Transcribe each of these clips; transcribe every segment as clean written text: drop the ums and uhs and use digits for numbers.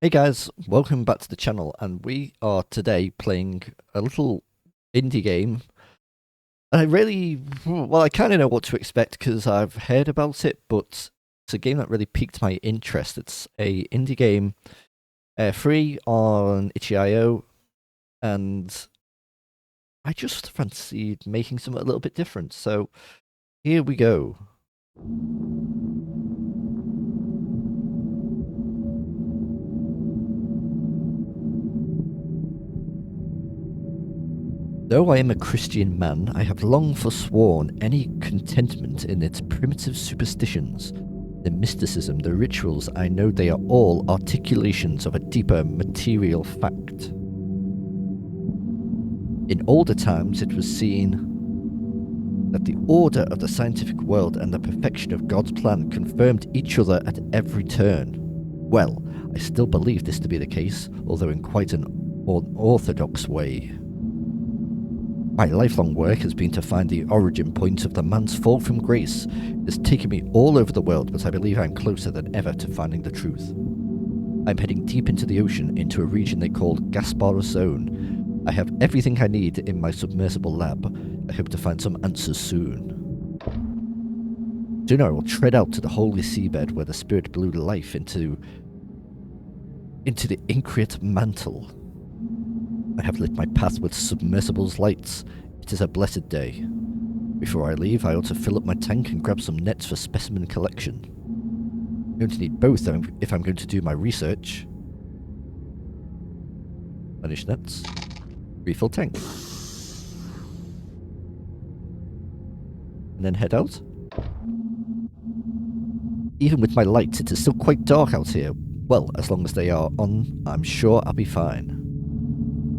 Hey guys, welcome back to the channel, and we are today playing a little indie game. And I kind of know what to expect because I've heard about it, but it's a game that really piqued my interest. It's a indie game, free on itch.io, and I just fancied making something a little bit different. So here we go. Though I am a Christian man, I have long forsworn any contentment in its primitive superstitions. The mysticism, the rituals, I know they are all articulations of a deeper material fact. In older times, it was seen that the order of the scientific world and the perfection of God's plan confirmed each other at every turn. Well, I still believe this to be the case, although in quite an unorthodox way. My lifelong work has been to find the origin point of the man's fall from grace. It has taken me all over the world, but I believe I'm closer than ever to finding the truth. I'm heading deep into the ocean, into a region they call Gaspar's Zone. I have everything I need in my submersible lab. I hope to find some answers soon. Soon I will tread out to the holy seabed where the spirit blew life into the increate mantle. I have lit my path with submersible's lights. It is a blessed day. Before I leave, I ought to fill up my tank and grab some nets for specimen collection. I'm going to need both if I'm going to do my research. Vanish nets. Refill tank. And then head out. Even with my lights, it is still quite dark out here. Well, as long as they are on, I'm sure I'll be fine.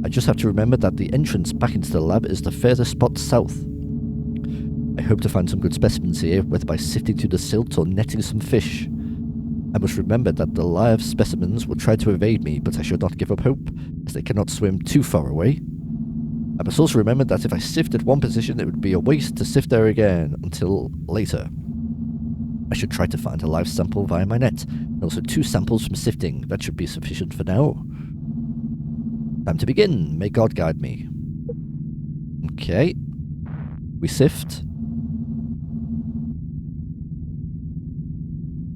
I just have to remember that the entrance back into the lab is the furthest spot south. I hope to find some good specimens here, whether by sifting through the silt or netting some fish. I must remember that the live specimens will try to evade me, but I should not give up hope, as they cannot swim too far away. I must also remember that if I sift at one position, it would be a waste to sift there again until later. I should try to find a live sample via my net, and also 2 samples from sifting. That should be sufficient for now. Time to begin. May God guide me. Okay. We sift.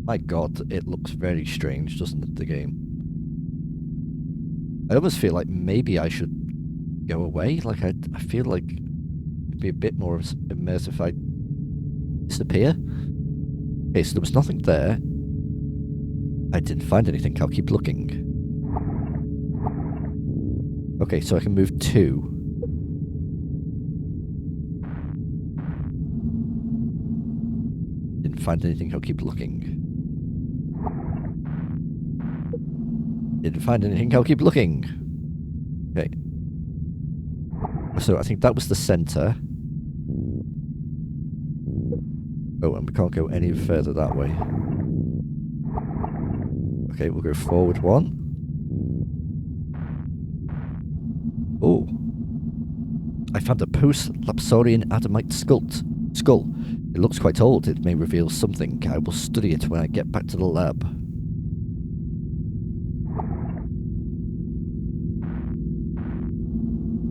My God, it looks very strange, doesn't it, the game? I almost feel like maybe I should go away. Like, I feel like it'd be a bit more immersive if I disappear. Okay, so there was nothing there. I didn't find anything. I'll keep looking. Okay, so I can move 2. Didn't find anything, I'll keep looking. Didn't find anything, I'll keep looking. Okay. So I think that was the center. Oh, and we can't go any further that way. Okay, we'll go forward 1. Oh. I found a post-Lapsarian Adamite skull. It looks quite old. It may reveal something. I will study it when I get back to the lab.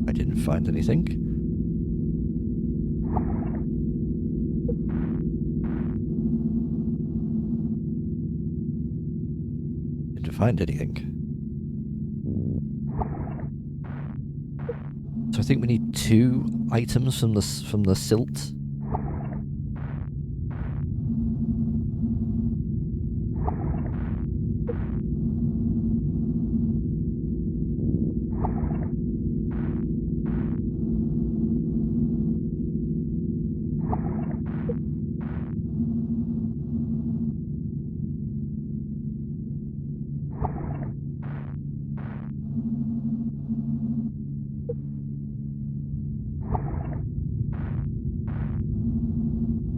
I didn't find anything. Didn't find anything. So I think we need 2 items from the silt.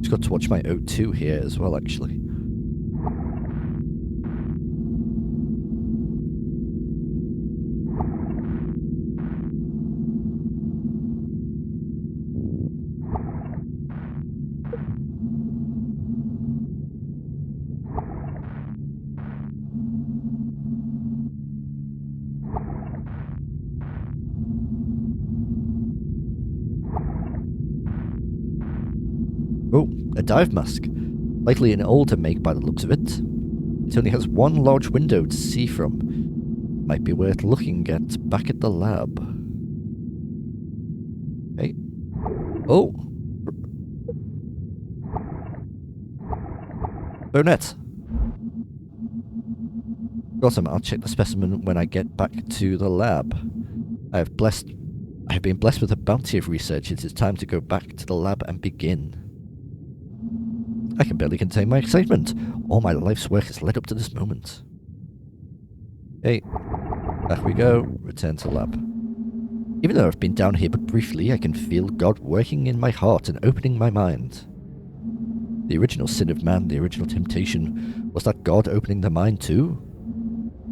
Just got to watch my O2 here as well, actually. A dive mask, likely an older make by the looks of it. It only has one large window to see from. Might be worth looking at back at the lab. Okay. Oh! Bonnet! I'll check the specimen when I get back to the lab. I have been blessed with a bounty of research. It is time to go back to the lab and begin. I can barely contain my excitement. All my life's work has led up to this moment. Hey, back we go. Return to lab. Even though I've been down here but briefly, I can feel God working in my heart and opening my mind. The original sin of man, the original temptation, was that God opening the mind too?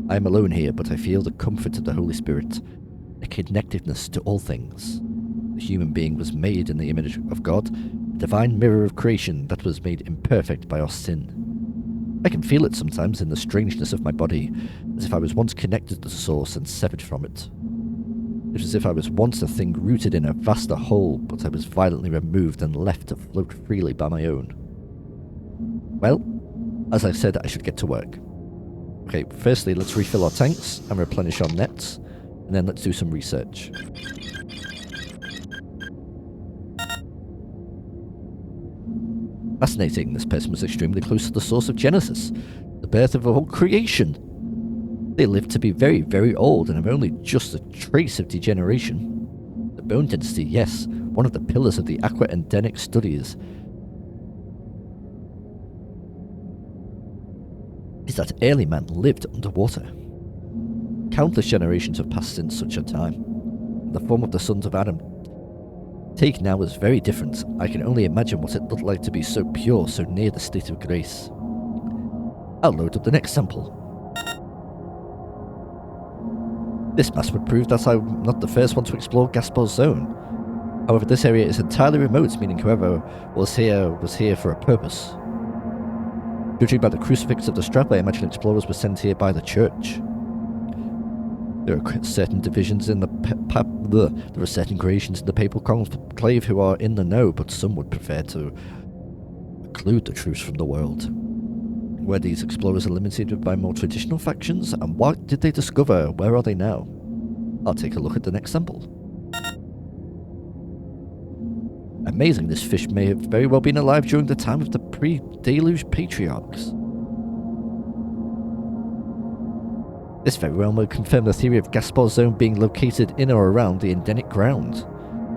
I am alone here, but I feel the comfort of the Holy Spirit, a connectedness to all things. The human being was made in the image of God, a divine mirror of creation that was made imperfect by our sin. I can feel it sometimes in the strangeness of my body, as if I was once connected to the source and severed from it. It was as if I was once a thing rooted in a vaster whole, but I was violently removed and left to float freely by my own. Well, as I said, I should get to work. Okay, firstly, let's refill our tanks and replenish our nets, and then let's do some research. Fascinating, this person was extremely close to the source of Genesis, the birth of all creation. They lived to be very, very old and have only just a trace of degeneration. The bone density, yes, one of the pillars of the aqua-endemic studies, is that early man lived underwater. Countless generations have passed since such a time. The form of the sons of Adam take now is very different. I can only imagine what it looked like to be so pure, so near the state of grace. I'll load up the next sample. This mass would prove that I'm not the first one to explore Gaspar's zone. However, this area is entirely remote, meaning whoever was here for a purpose. Judging by the crucifix of the strap, I imagine explorers were sent here by the church. There are certain divisions in there are certain creations in the papal conclave who are in the know, but some would prefer to occlude the truth from the world. Were these explorers eliminated by more traditional factions, and what did they discover? Where are they now? I'll take a look at the next sample. Amazing, this fish may have very well been alive during the time of the pre-deluge patriarchs. This very well may confirm the theory of Gaspar's zone being located in or around the endemic ground.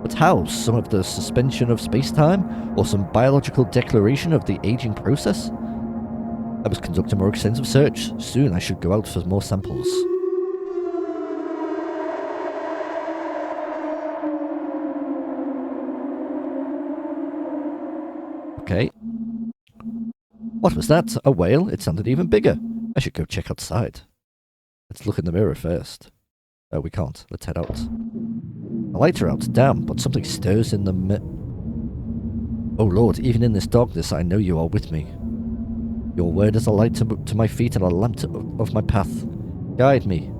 But how? Some of the suspension of space-time? Or some biological declaration of the aging process? I must conduct a more extensive search. Soon I should go out for more samples. Okay. What was that? A whale? It sounded even bigger. I should go check outside. Let's look in the mirror first. Oh, we can't. Let's head out. The lights are out. Damn, but something stirs in the Oh Lord, even in this darkness I know you are with me. Your word is a light to my feet and a lamp of my path. Guide me.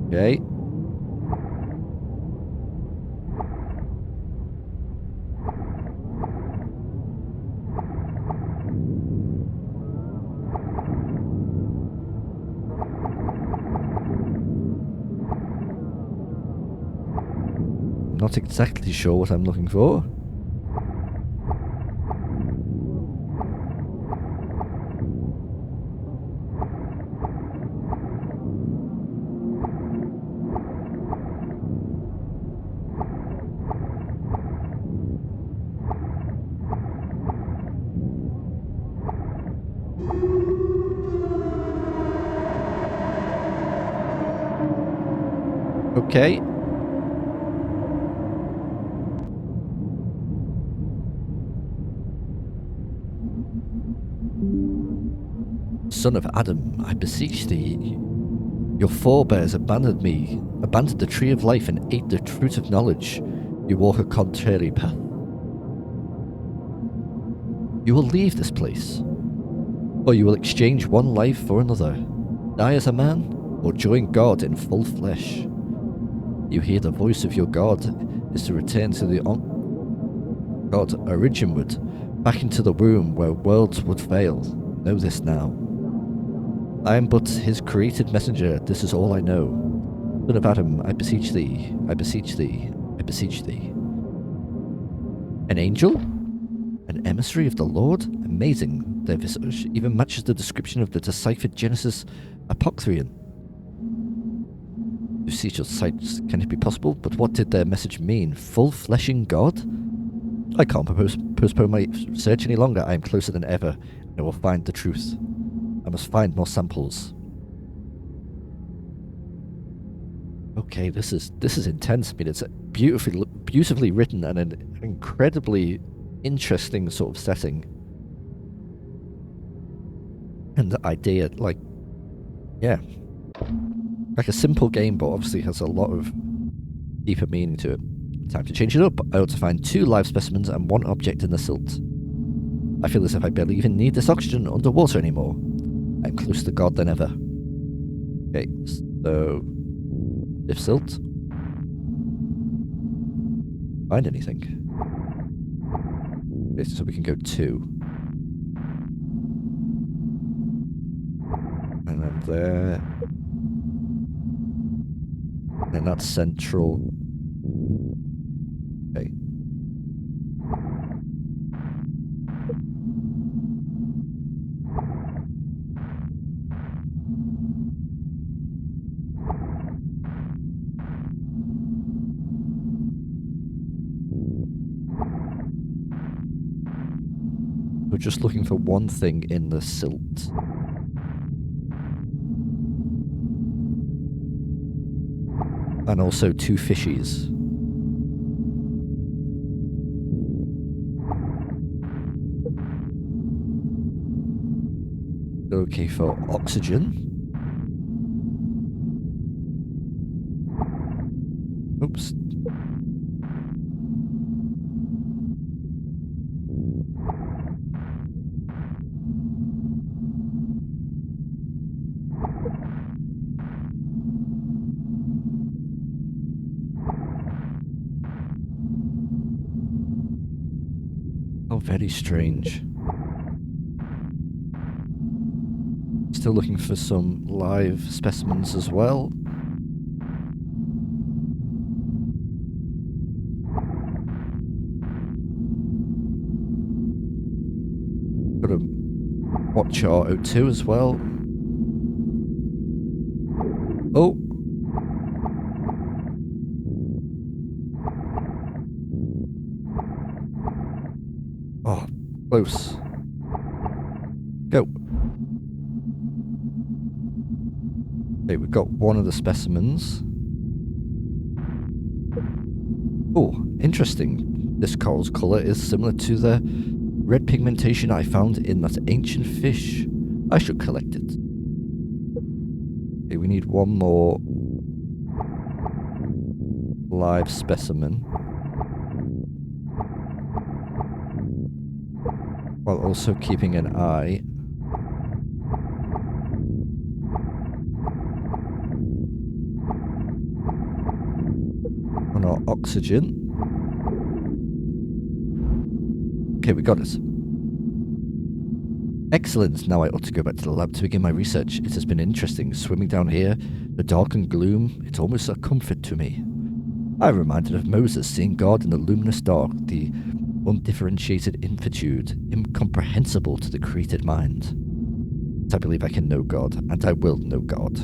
Okay. Not exactly sure what I'm looking for. Okay. Son of Adam, I beseech thee. Your forebears abandoned the tree of life and ate the fruit of knowledge. You walk a contrary path. You will leave this place, or you will exchange one life for another, die as a man, or join God in full flesh. You hear the voice of your God is to return to the God originward, back into the womb where worlds would fail. Know this now. I am but his created messenger, this is all I know. Son of Adam, I beseech thee, I beseech thee, I beseech thee. An angel? An emissary of the Lord? Amazing. Their visage even matches the description of the deciphered Genesis Apocryphon. To see such sights, can it be possible? But what did their message mean? Full-fleshing God? I can't postpone my search any longer. I am closer than ever, and I will find the truth. I must find more samples. Okay, this is intense. I mean, it's beautifully written and an incredibly interesting sort of setting. And the idea, like, yeah, like a simple game, but obviously has a lot of deeper meaning to it. Time to change it up. I ought to find 2 live specimens and 1 object in the silt. I feel as if I barely even need this oxygen underwater anymore. I'm closer to God than ever. Okay, so if silt. Find anything. Okay, so we can go 2. And then there. And that's central. Okay. We're just looking for one thing in the silt. And also 2 fishies. Okay for oxygen. Oops. Oh, very strange. Still looking for some live specimens as well. Got to watch our O2 as well. Oh! Oh, close. Go. Okay, we've got one of the specimens. Oh, interesting. This coral's colour is similar to the red pigmentation I found in that ancient fish. I should collect it. Okay, we need one more live specimen. While also keeping an eye on our oxygen. Okay, we got it. Excellent. Now I ought to go back to the lab to begin my research. It has been interesting swimming down here. The dark and gloom, it's almost a comfort to me. I'm reminded of Moses seeing God in the luminous dark, the undifferentiated infinitude, incomprehensible to the created mind. But I believe I can know God, and I will know God.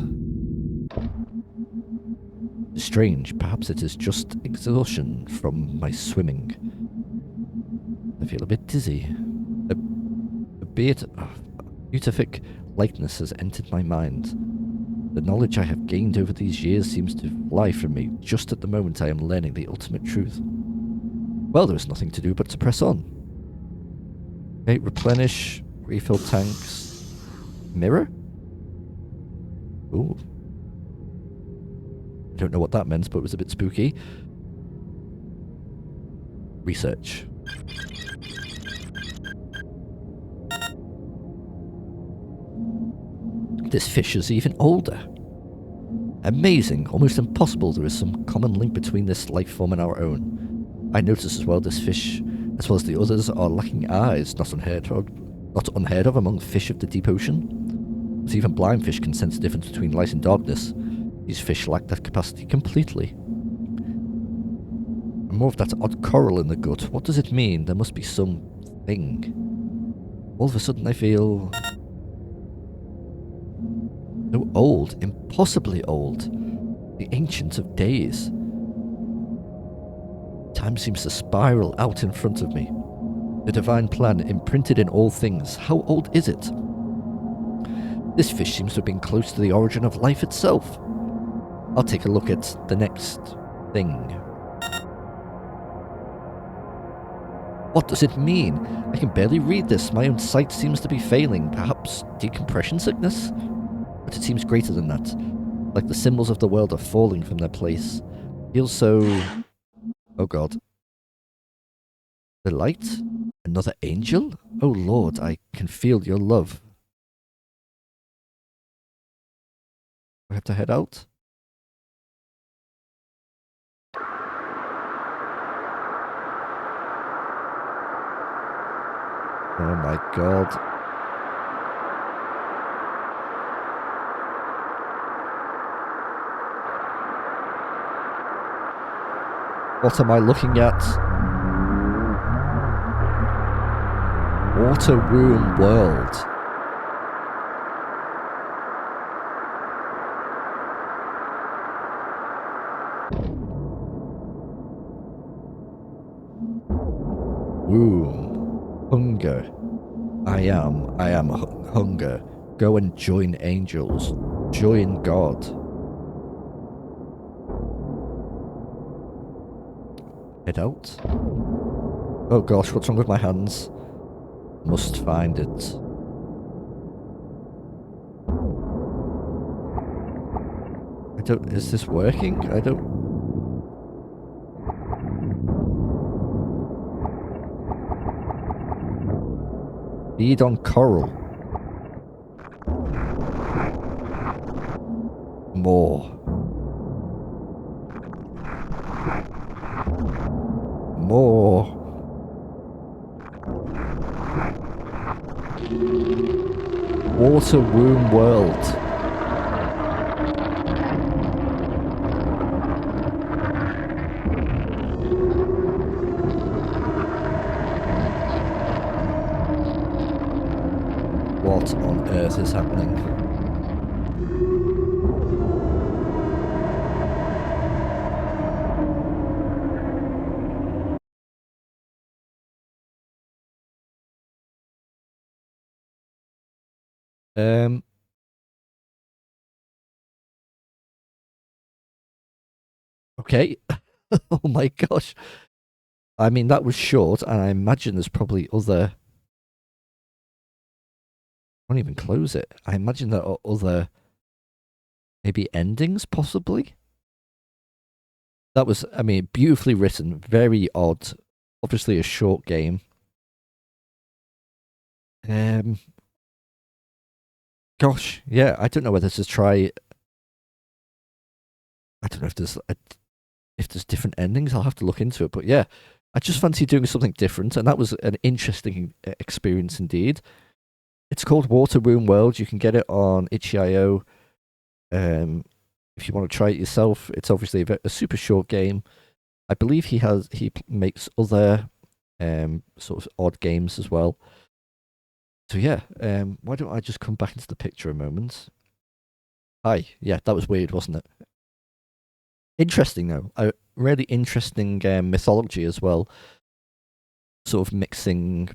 Strange, perhaps it is just exhaustion from my swimming. I feel a bit dizzy. A beatific likeness has entered my mind. The knowledge I have gained over these years seems to fly from me just at the moment I am learning the ultimate truth. Well, there is nothing to do but to press on. Okay, replenish, refill tanks. Mirror? Ooh. I don't know what that meant, but it was a bit spooky. Research. This fish is even older. Amazing, almost impossible there is some common link between this life form and our own. I notice as well this fish, as well as the others, are lacking eyes, not unheard of among fish of the deep ocean. But even blind fish can sense the difference between light and darkness. These fish lack that capacity completely. And more of that odd coral in the gut. What does it mean? There must be some thing. All of a sudden I feel so old, impossibly old. The ancient of days. Time seems to spiral out in front of me. The divine plan imprinted in all things. How old is it? This fish seems to have been close to the origin of life itself. I'll take a look at the next thing. What does it mean? I can barely read this. My own sight seems to be failing. Perhaps decompression sickness? But it seems greater than that. Like the symbols of the world are falling from their place. Feels so... Oh god. The light? Another angel? Oh Lord, I can feel your love. I have to head out? Oh my god. What am I looking at? Water Room World. Womb. Hunger. I am hunger. Go and join angels. Join God. Head out. Oh gosh, what's wrong with my hands? Must find it. Is this working? I don't... Feed on coral. More. More. Water Womb World. What on earth is happening? Okay. Oh my gosh. I mean, that was short, and I imagine there's probably other... I won't even close it. I imagine there are other... maybe endings, possibly? That was, I mean, beautifully written, very odd. Obviously a short game. Gosh, yeah, I don't know whether to try... I don't know if there's different endings. I'll have to look into it. But yeah, I just fancy doing something different, and that was an interesting experience indeed. It's called Water Room World. You can get it on itch.io. If you want to try it yourself, it's obviously a super short game. I believe he makes other sort of odd games as well. So yeah, why don't I just come back into the picture a moment? Hi, yeah, that was weird, wasn't it? Interesting though, a really interesting mythology as well. Sort of mixing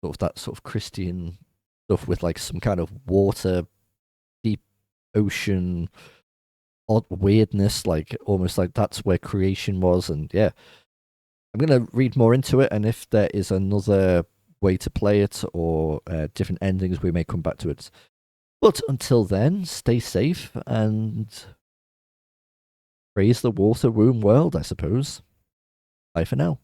sort of that sort of Christian stuff with like some kind of water, deep ocean, odd weirdness, like almost like that's where creation was. And yeah, I'm going to read more into it, and if there is another way to play it or different endings, we may come back to it. But until then, stay safe and praise the Water Room World, I suppose. Bye for now.